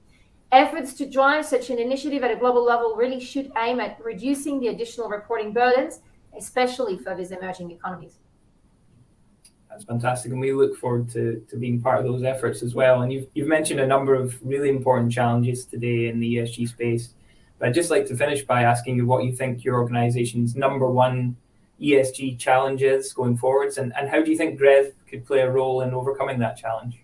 Efforts to drive such an initiative at a global level really should aim at reducing the additional reporting burdens, especially for these emerging economies. That's fantastic, and we look forward to being part of those efforts as well. And you've mentioned a number of really important challenges today in the ESG space. But I'd just like to finish by asking you what you think your organization's number one ESG challenge is going forwards, and how do you think GRESB could play a role in overcoming that challenge?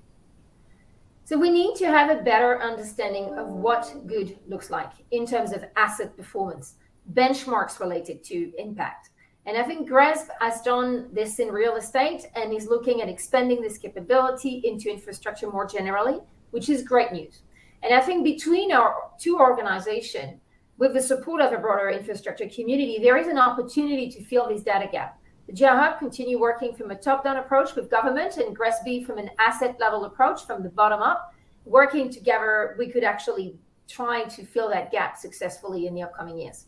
So we need to have a better understanding of what good looks like in terms of asset performance, benchmarks related to impact. And I think GRESB has done this in real estate and is looking at expanding this capability into infrastructure more generally, which is great news. And I think between our two organizations, with the support of a broader infrastructure community, there is an opportunity to fill this data gap. The GR Hub continue working from a top-down approach with government, and GRESB from an asset-level approach from the bottom up. Working together, we could actually try to fill that gap successfully in the upcoming years.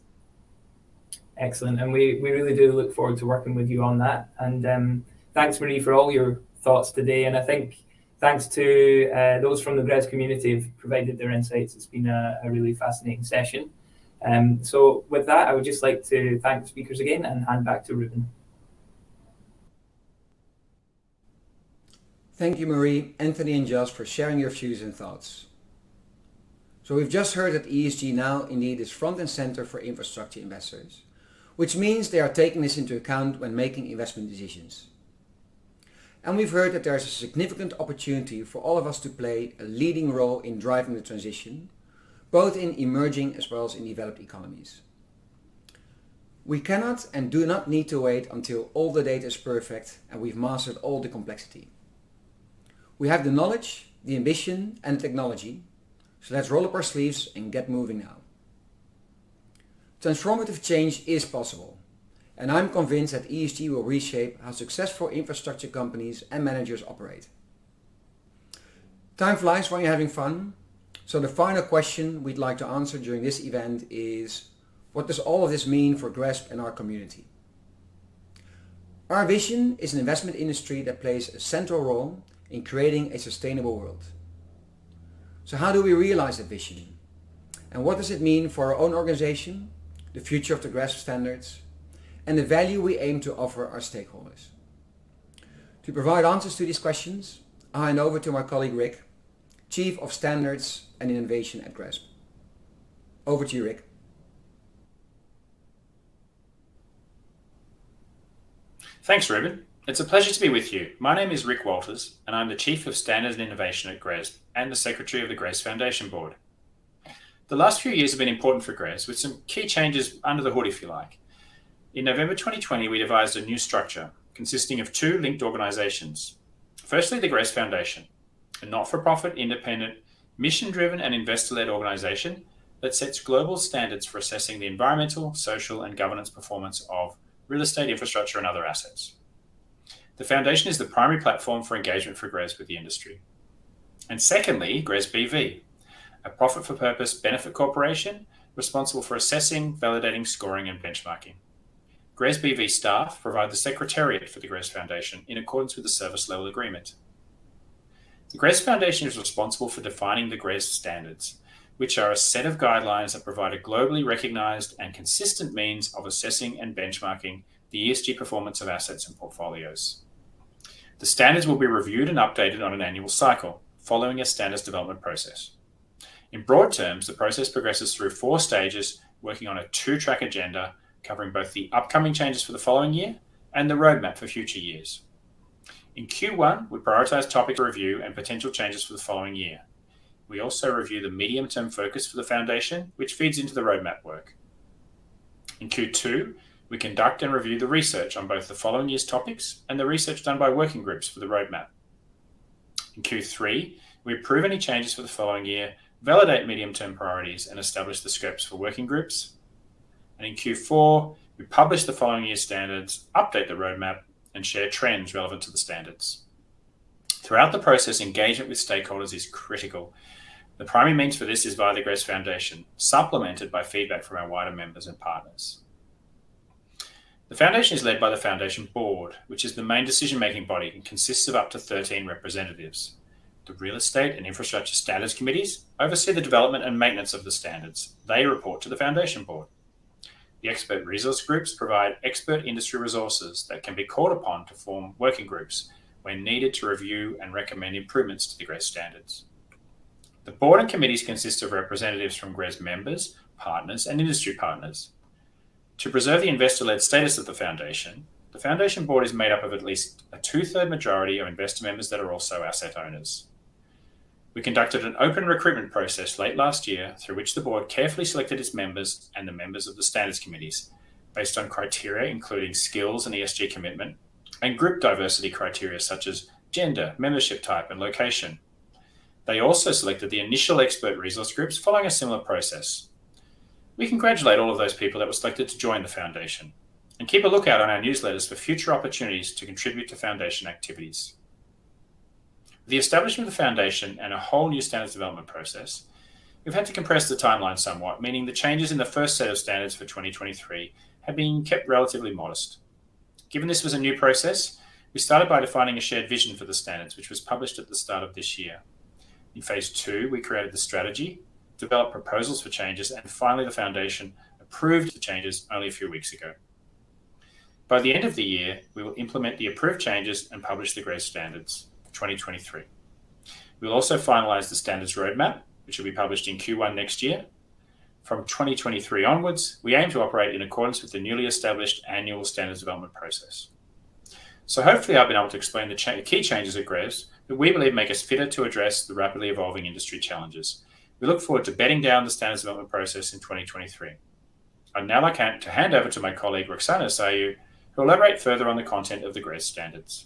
Excellent, and we really do look forward to working with you on that. And thanks, Marie, for all your thoughts today. And I think thanks to those from the GRESB community who've provided their insights. It's been a really fascinating session. So with that, I would just like to thank the speakers again and hand back to Ruben. Thank you, Marie, Anthony, and Josh for sharing your views and thoughts. So we've just heard that ESG now indeed is front and center for infrastructure investors, which means they are taking this into account when making investment decisions. And we've heard that there is a significant opportunity for all of us to play a leading role in driving the transition, both in emerging as well as in developed economies. We cannot and do not need to wait until all the data is perfect and we've mastered all the complexity. We have the knowledge, the ambition, and the technology, so let's roll up our sleeves and get moving now. Transformative change is possible, and I'm convinced that ESG will reshape how successful infrastructure companies and managers operate. Time flies when you're having fun, so the final question we'd like to answer during this event is, what does all of this mean for GRESB and our community? Our vision is an investment industry that plays a central role in creating a sustainable world. So how do we realize that vision? And what does it mean for our own organization, the future of the GRESB standards, and the value we aim to offer our stakeholders? To provide answers to these questions, I hand over to my colleague Rick, Chief of Standards and Innovation at GRESB. Over to you, Rick. Thanks, Ruben. It's a pleasure to be with you. My name is Rick Walters, and I'm the Chief of Standards and Innovation at GRESB and the Secretary of the GRESB Foundation Board. The last few years have been important for GRESB, with some key changes under the hood, if you like. In November 2020, we devised a new structure consisting of two linked organisations. Firstly, the GRESB Foundation, a not-for-profit, independent, mission-driven and investor-led organisation that sets global standards for assessing the environmental, social and governance performance of real estate infrastructure and other assets. The Foundation is the primary platform for engagement for GRESB with the industry. And secondly, GRESB BV, a profit-for-purpose benefit corporation responsible for assessing, validating, scoring and benchmarking. GRESB BV staff provide the secretariat for the GRESB Foundation in accordance with the service level agreement. The GRESB Foundation is responsible for defining the GRESB standards, which are a set of guidelines that provide a globally recognised and consistent means of assessing and benchmarking the ESG performance of assets and portfolios. The standards will be reviewed and updated on an annual cycle, following a standards development process. In broad terms, the process progresses through 4 stages, working on a 2-track agenda covering both the upcoming changes for the following year and the roadmap for future years. In Q1, we prioritise topic review and potential changes for the following year. We also review the medium-term focus for the Foundation, which feeds into the roadmap work. In Q2, we conduct and review the research on both the following year's topics and the research done by working groups for the roadmap. In Q3, we approve any changes for the following year, validate medium-term priorities and establish the scopes for working groups. And in Q4, we publish the following year's standards, update the roadmap and share trends relevant to the standards. Throughout the process, engagement with stakeholders is critical. The primary means for this is via the GRESB Foundation, supplemented by feedback from our wider members and partners. The Foundation is led by the Foundation Board, which is the main decision-making body and consists of up to 13 representatives. The Real Estate and Infrastructure Standards Committees oversee the development and maintenance of the standards. They report to the Foundation Board. The expert resource groups provide expert industry resources that can be called upon to form working groups when needed to review and recommend improvements to the GRESB standards. The board and committees consist of representatives from GRESB members, partners, and industry partners. To preserve the investor-led status of the Foundation Board is made up of at least a 2/3 majority of investor members that are also asset owners. We conducted an open recruitment process late last year through which the board carefully selected its members and the members of the standards committees based on criteria including skills and ESG commitment and group diversity criteria such as gender, membership type, and location. They also selected the initial expert resource groups following a similar process. We congratulate all of those people that were selected to join the Foundation and keep a lookout on our newsletters for future opportunities to contribute to Foundation activities. With the establishment of the Foundation and a whole new standards development process, we've had to compress the timeline somewhat, meaning the changes in the first set of standards for 2023 have been kept relatively modest. Given this was a new process, we started by defining a shared vision for the standards, which was published at the start of this year. In phase 2, we created the strategy, developed proposals for changes, and finally the Foundation approved the changes only a few weeks ago. By the end of the year, we will implement the approved changes and publish the GRESB standards for 2023. We will also finalise the standards roadmap, which will be published in Q1 next year. From 2023 onwards, we aim to operate in accordance with the newly established annual standards development process. So hopefully I've been able to explain the key changes at GRESB that we believe make us fitter to address the rapidly evolving industry challenges. We look forward to bedding down the standards development process in 2023. I'd now like to hand over to my colleague Roxana Isaiu, who will elaborate further on the content of the GRESB standards.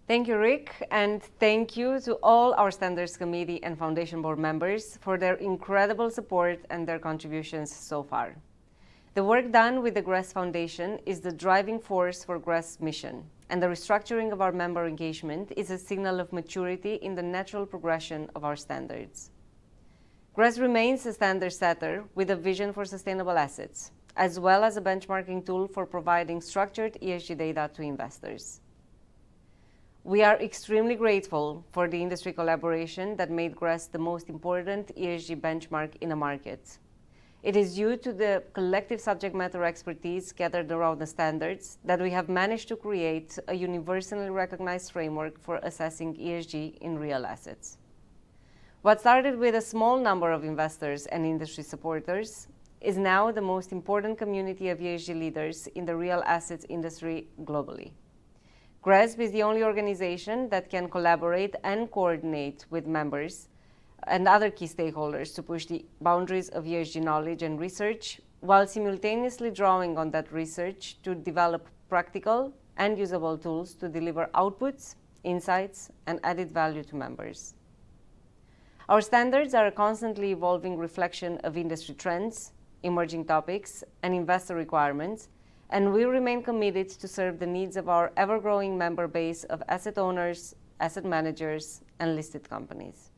Thank you, Rick, and thank you to all our Standards Committee and Foundation Board members for their incredible support and their contributions so far. The work done with the GRESB Foundation is the driving force for GRESB's mission, and the restructuring of our member engagement is a signal of maturity in the natural progression of our standards. GRESB remains a standard setter with a vision for sustainable assets, as well as a benchmarking tool for providing structured ESG data to investors. We are extremely grateful for the industry collaboration that made GRESB the most important ESG benchmark in the market. It is due to the collective subject matter expertise gathered around the standards that we have managed to create a universally recognized framework for assessing ESG in real assets. What started with a small number of investors and industry supporters is now the most important community of ESG leaders in the real assets industry globally. GRESB is the only organization that can collaborate and coordinate with members and other key stakeholders to push the boundaries of ESG knowledge and research, while simultaneously drawing on that research to develop practical and usable tools to deliver outputs, insights, and added value to members. Our standards are a constantly evolving reflection of industry trends, emerging topics, and investor requirements, and we remain committed to serve the needs of our ever-growing member base of asset owners, asset managers, and listed companies.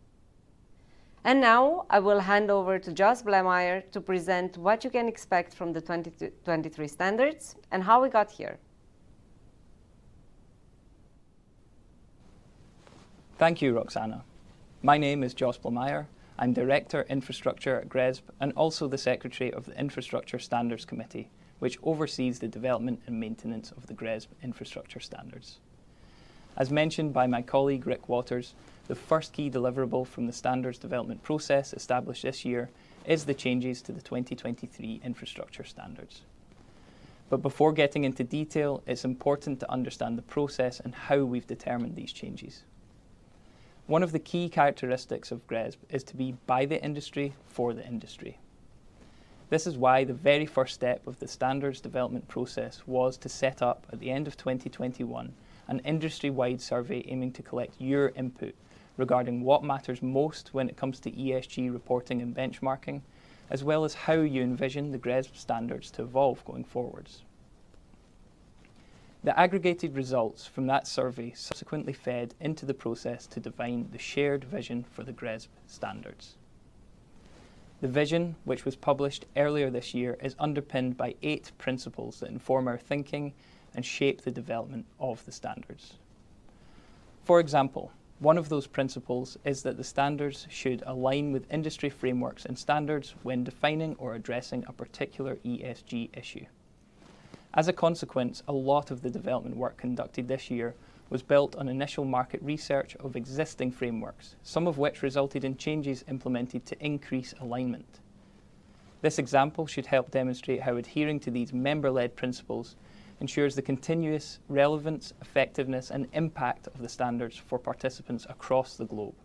And now I will hand over to Jos Blemeyer to present what you can expect from the 2023 standards and how we got here. Thank you, Roxana. My name is Jos Blemeyer. I'm Director Infrastructure at GRESB and also the Secretary of the Infrastructure Standards Committee, which oversees the development and maintenance of the GRESB infrastructure standards. As mentioned by my colleague Rick Waters, the first key deliverable from the standards development process established this year is the changes to the 2023 infrastructure standards. But before getting into detail, it's important to understand the process and how we've determined these changes. One of the key characteristics of GRESB is to be by the industry for the industry. This is why the very first step of the standards development process was to set up at the end of 2021 an industry-wide survey aiming to collect your input regarding what matters most when it comes to ESG reporting and benchmarking, as well as how you envision the GRESB standards to evolve going forwards. The aggregated results from that survey subsequently fed into the process to define the shared vision for the GRESB standards. The vision, which was published earlier this year, is underpinned by 8 principles that inform our thinking and shape the development of the standards. For example, one of those principles is that the standards should align with industry frameworks and standards when defining or addressing a particular ESG issue. As a consequence, a lot of the development work conducted this year was built on initial market research of existing frameworks, some of which resulted in changes implemented to increase alignment. This example should help demonstrate how adhering to these member-led principles ensures the continuous relevance, effectiveness, and impact of the standards for participants across the globe.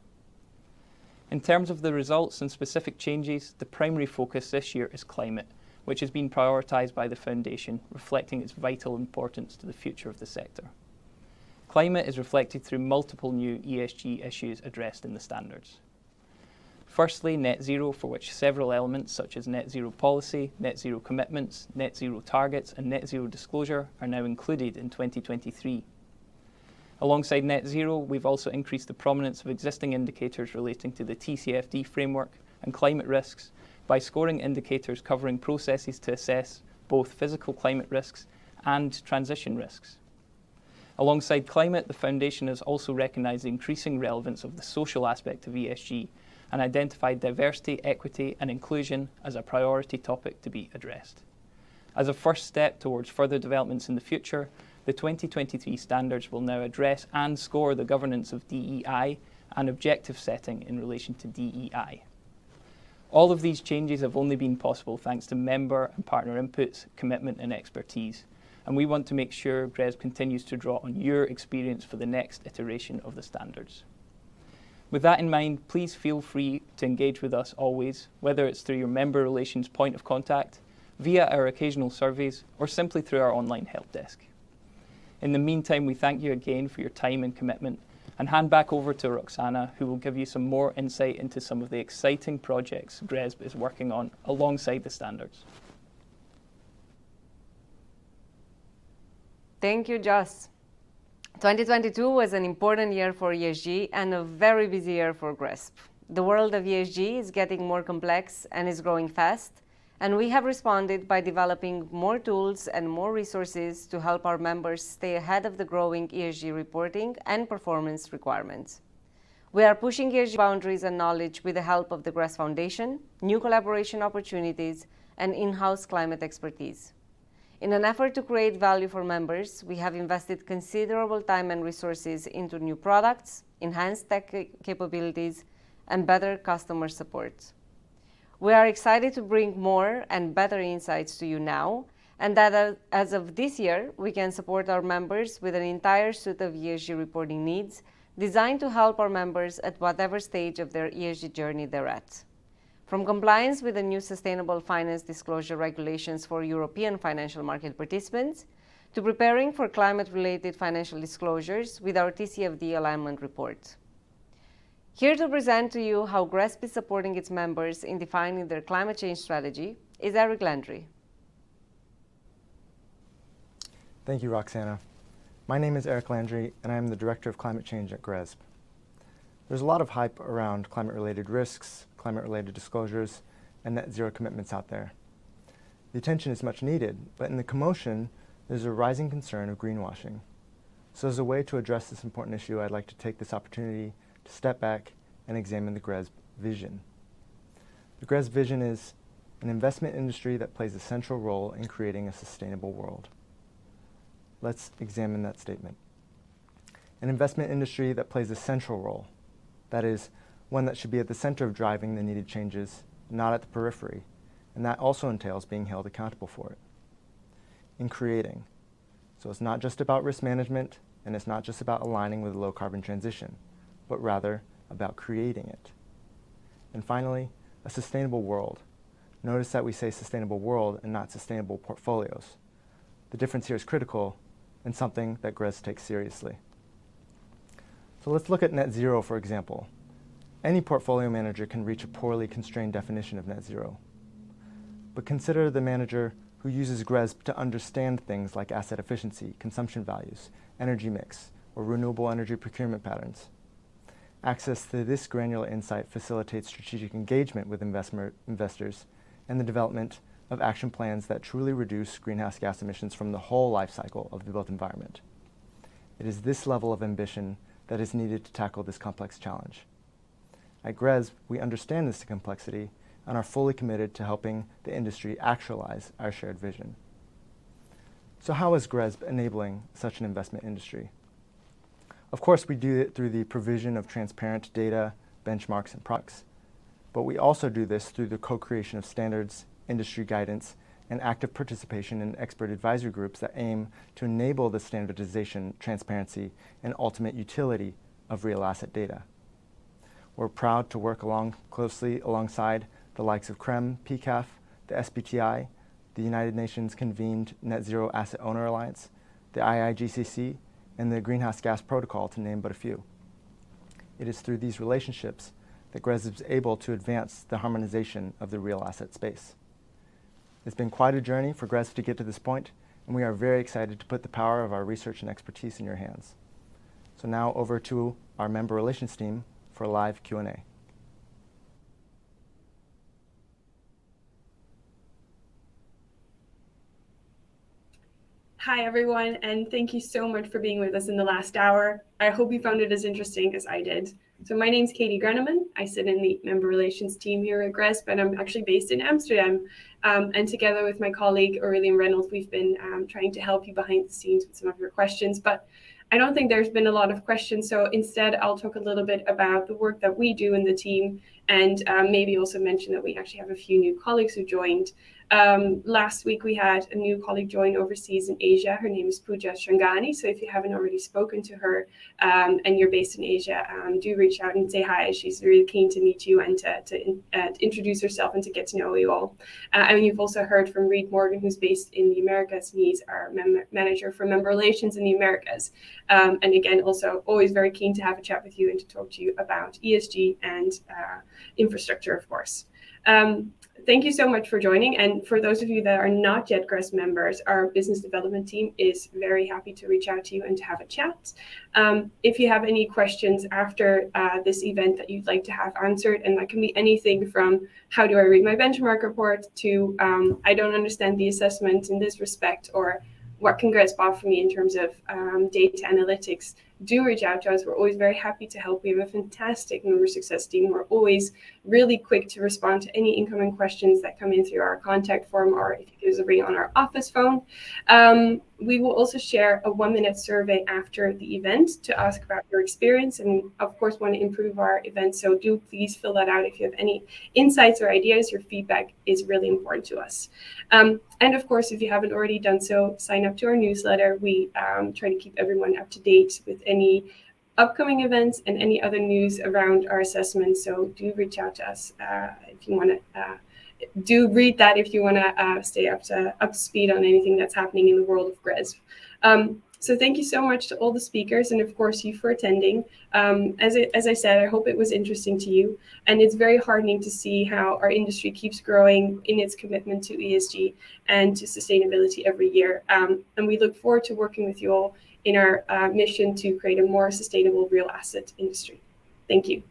In terms of the results and specific changes, the primary focus this year is climate, which has been prioritised by the Foundation, reflecting its vital importance to the future of the sector. Climate is reflected through multiple new ESG issues addressed in the standards. Firstly, net zero, for which several elements such as net zero policy, net zero commitments, net zero targets, and net zero disclosure are now included in 2023. Alongside net zero, we've also increased the prominence of existing indicators relating to the TCFD framework and climate risks by scoring indicators covering processes to assess both physical climate risks and transition risks. Alongside climate, the Foundation has also recognised the increasing relevance of the social aspect of ESG and identified diversity, equity, and inclusion as a priority topic to be addressed. As a first step towards further developments in the future, the 2023 standards will now address and score the governance of DEI and objective setting in relation to DEI. All of these changes have only been possible thanks to member and partner inputs, commitment, and expertise, and we want to make sure GRESB continues to draw on your experience for the next iteration of the standards. With that in mind, please feel free to engage with us always, whether it's through your member relations point of contact, via our occasional surveys, or simply through our online help desk. In the meantime, we thank you again for your time and commitment, and hand back over to Roxana, who will give you some more insight into some of the exciting projects GRESB is working on alongside the standards. Thank you, Jos. 2022 was an important year for ESG and a very busy year for GRESB. The world of ESG is getting more complex and is growing fast, and we have responded by developing more tools and more resources to help our members stay ahead of the growing ESG reporting and performance requirements. We are pushing ESG boundaries and knowledge with the help of the GRESB Foundation, new collaboration opportunities, and in-house climate expertise. In an effort to create value for members, we have invested considerable time and resources into new products, enhanced tech capabilities, and better customer support. We are excited to bring more and better insights to you now, and that as of this year, we can support our members with an entire suite of ESG reporting needs designed to help our members at whatever stage of their ESG journey they're at. From compliance with the new sustainable finance disclosure regulations for European financial market participants, to preparing for climate-related financial disclosures with our TCFD alignment report. Here to present to you how GRESB is supporting its members in defining their climate change strategy is Eric Landry. Thank you, Roxana. My name is Eric Landry, and I am the Director of Climate Change at GRESB. There's a lot of hype around climate-related risks, climate-related disclosures, and net zero commitments out there. The attention is much needed, but in the commotion, there's a rising concern of greenwashing. So as a way to address this important issue, I'd like to take this opportunity to step back and examine the GRESB vision. The GRESB vision is an investment industry that plays a central role in creating a sustainable world. Let's examine that statement. An investment industry that plays a central role, that is, one that should be at the center of driving the needed changes, not at the periphery, and that also entails being held accountable for it. In creating. So it's not just about risk management, and it's not just about aligning with a low carbon transition, but rather about creating it. And finally, a sustainable world. Notice that we say sustainable world and not sustainable portfolios. The difference here is critical and something that GRESB takes seriously. So let's look at net zero, for example. Any portfolio manager can reach a poorly constrained definition of net zero. But consider the manager who uses GRESB to understand things like asset efficiency, consumption values, energy mix, or renewable energy procurement patterns. Access to this granular insight facilitates strategic engagement with investors and the development of action plans that truly reduce greenhouse gas emissions from the whole life cycle of the built environment. It is this level of ambition that is needed to tackle this complex challenge. At GRESB, we understand this complexity and are fully committed to helping the industry actualize our shared vision. So how is GRESB enabling such an investment industry? Of course, we do it through the provision of transparent data, benchmarks, and products. But we also do this through the co-creation of standards, industry guidance, and active participation in expert advisory groups that aim to enable the standardization, transparency, and ultimate utility of real asset data. We're proud to work closely alongside the likes of CREM, PCAF, the SBTI, the United Nations convened Net Zero Asset Owner Alliance, the IIGCC, and the Greenhouse Gas Protocol, to name but a few. It is through these relationships that GRESB is able to advance the harmonization of the real asset space. It's been quite a journey for GRESB to get to this point, and we are very excited to put the power of our research and expertise in your hands. So now over to our member relations team for a live Q&A. Hi, everyone, and thank you so much for being with us in the last hour. I hope you found it as interesting as I did. So my name's Katie Greneman. I sit in the member relations team here at GRESB, and I'm actually based in Amsterdam. And together with my colleague, Aurelian Reynolds, we've been trying to help you behind the scenes with some of your questions. But I don't think there's been a lot of questions. So instead, I'll talk a little bit about the work that we do in the team, and maybe also mention that we actually have a few new colleagues who joined. Last week, we had a new colleague join overseas in Asia. Her name is Pooja Shrangani. So if you haven't already spoken to her and you're based in Asia, do reach out and say hi. She's really keen to meet you and to introduce herself and to get to know you all. And you've also heard from Reed Morgan, who's based in the Americas, and he's our manager for member relations in the Americas. And again, also always very keen to have a chat with you and to talk to you about ESG and infrastructure, of course. Thank you so much for joining. And for those of you that are not yet GRESB members, our business development team is very happy to reach out to you and to have a chat. If you have any questions after this event that you'd like to have answered, and that can be anything from how do I read my benchmark report to I don't understand the assessment in this respect, or what can GRESB offer me in terms of data analytics, do reach out to us. We're always very happy to help. We have a fantastic member success team. We're always really quick to respond to any incoming questions that come in through our contact form, or if you ring on our office phone. We will also share a 1-minute survey after the event to ask about your experience, and of course want to improve our event. So do please fill that out if you have any insights or ideas. Your feedback is really important to us. And of course, if you haven't already done so, sign up to our newsletter. We try to keep everyone up to date with any upcoming events and any other news around our assessment. So do reach out to us if you want to. Do read that if you want to stay up to speed on anything that's happening in the world of GRESB. So thank you so much to all the speakers, and of course you for attending. As I said, I hope it was interesting to you, and it's very heartening to see how our industry keeps growing in its commitment to ESG and to sustainability every year. And we look forward to working with you all in our mission to create a more sustainable real asset industry. Thank you.